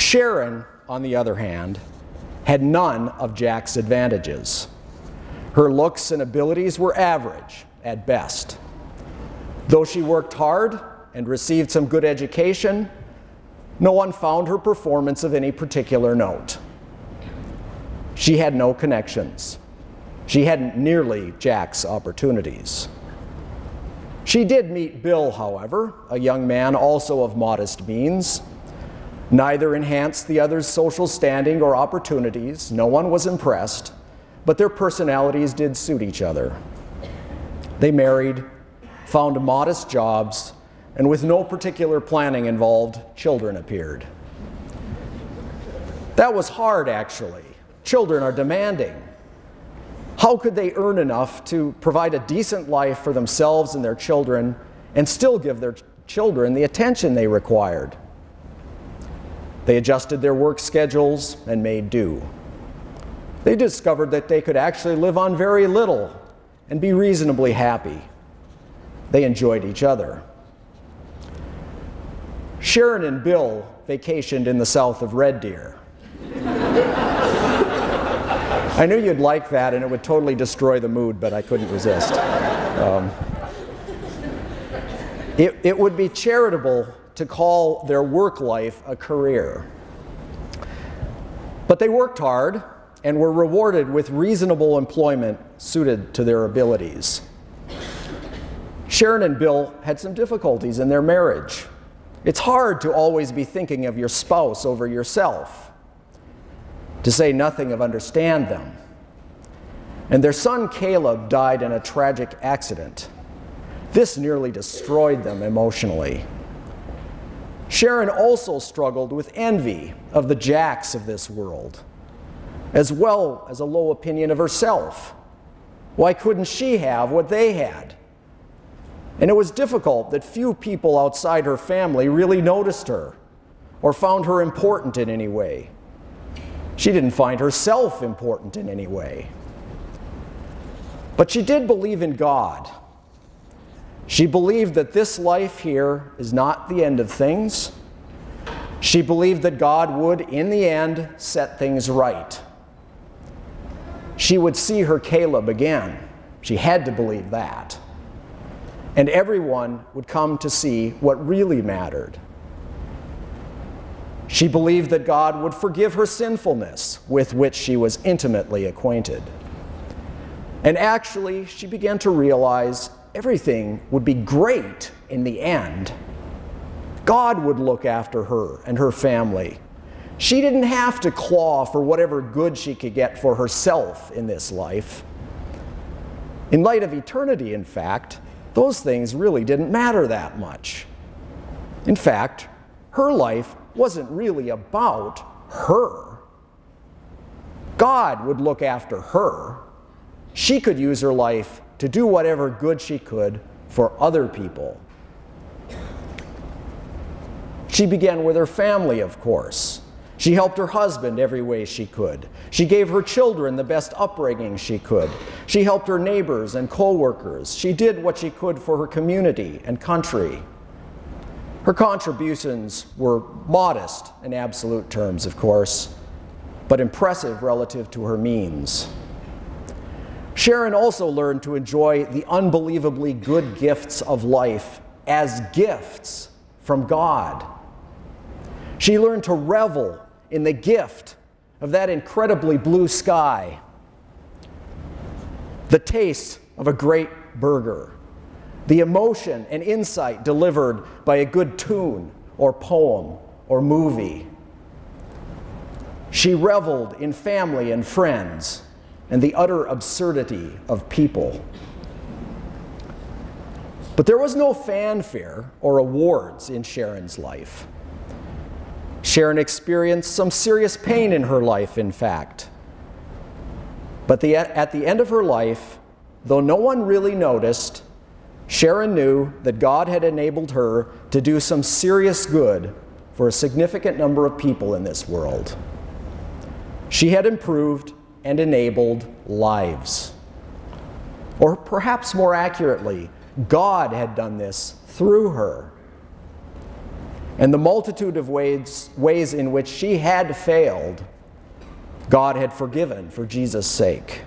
Sharon, on the other hand, had none of Jack's advantages. Her looks and abilities were average at best. Though she worked hard and received some good education, no one found her performance of any particular note. She had no connections. She hadn't nearly Jack's opportunities. She did meet Bill, however, a young man also of modest means. Neither enhanced the other's social standing or opportunities. No one was impressed, but their personalities did suit each other. They married, found modest jobs, and with no particular planning involved, children appeared. That was hard, actually. Children are demanding. How could they earn enough to provide a decent life for themselves and their children and still give their children the attention they required? They adjusted their work schedules and made do. They discovered that they could actually live on very little and be reasonably happy. They enjoyed each other. Sharon and Bill vacationed in the south of Red Deer. I knew you'd like that, and it would totally destroy the mood, but I couldn't resist. It would be charitable to call their work life a career. But they worked hard and were rewarded with reasonable employment suited to their abilities. Sharon and Bill had some difficulties in their marriage. It's hard to always be thinking of your spouse over yourself, to say nothing of understand them. And their son Caleb died in a tragic accident. This nearly destroyed them emotionally. Sharon also struggled with envy of the Jacks of this world, as well as a low opinion of herself. Why couldn't she have what they had? And it was difficult that few people outside her family really noticed her or found her important in any way. She didn't find herself important in any way. But she did believe in God. She believed that this life here is not the end of things. She believed that God would, in the end, set things right. She would see her Caleb again. She had to believe that. And everyone would come to see what really mattered. She believed that God would forgive her sinfulness, with which she was intimately acquainted. And actually, she began to realize everything would be great in the end. God would look after her and her family. She didn't have to claw for whatever good she could get for herself in this life. In light of eternity, in fact, those things really didn't matter that much. In fact, her life wasn't really about her. God would look after her. She could use her life to do whatever good she could for other people. She began with her family, of course. She helped her husband every way she could. She gave her children the best upbringing she could. She helped her neighbors and co-workers. She did what she could for her community and country. Her contributions were modest in absolute terms, of course, but impressive relative to her means. Sharon also learned to enjoy the unbelievably good gifts of life as gifts from God. She learned to revel in the gift of that incredibly blue sky, the taste of a great burger, the emotion and insight delivered by a good tune or poem or movie. She reveled in family and friends and the utter absurdity of people. But there was no fanfare or awards in Sharon's life. Sharon experienced some serious pain in her life, in fact. But at the end of her life, though no one really noticed, Sharon knew that God had enabled her to do some serious good for a significant number of people in this world. She had improved and enabled lives. Or perhaps more accurately, God had done this through her. And the multitude of ways in which she had failed, God had forgiven for Jesus' sake.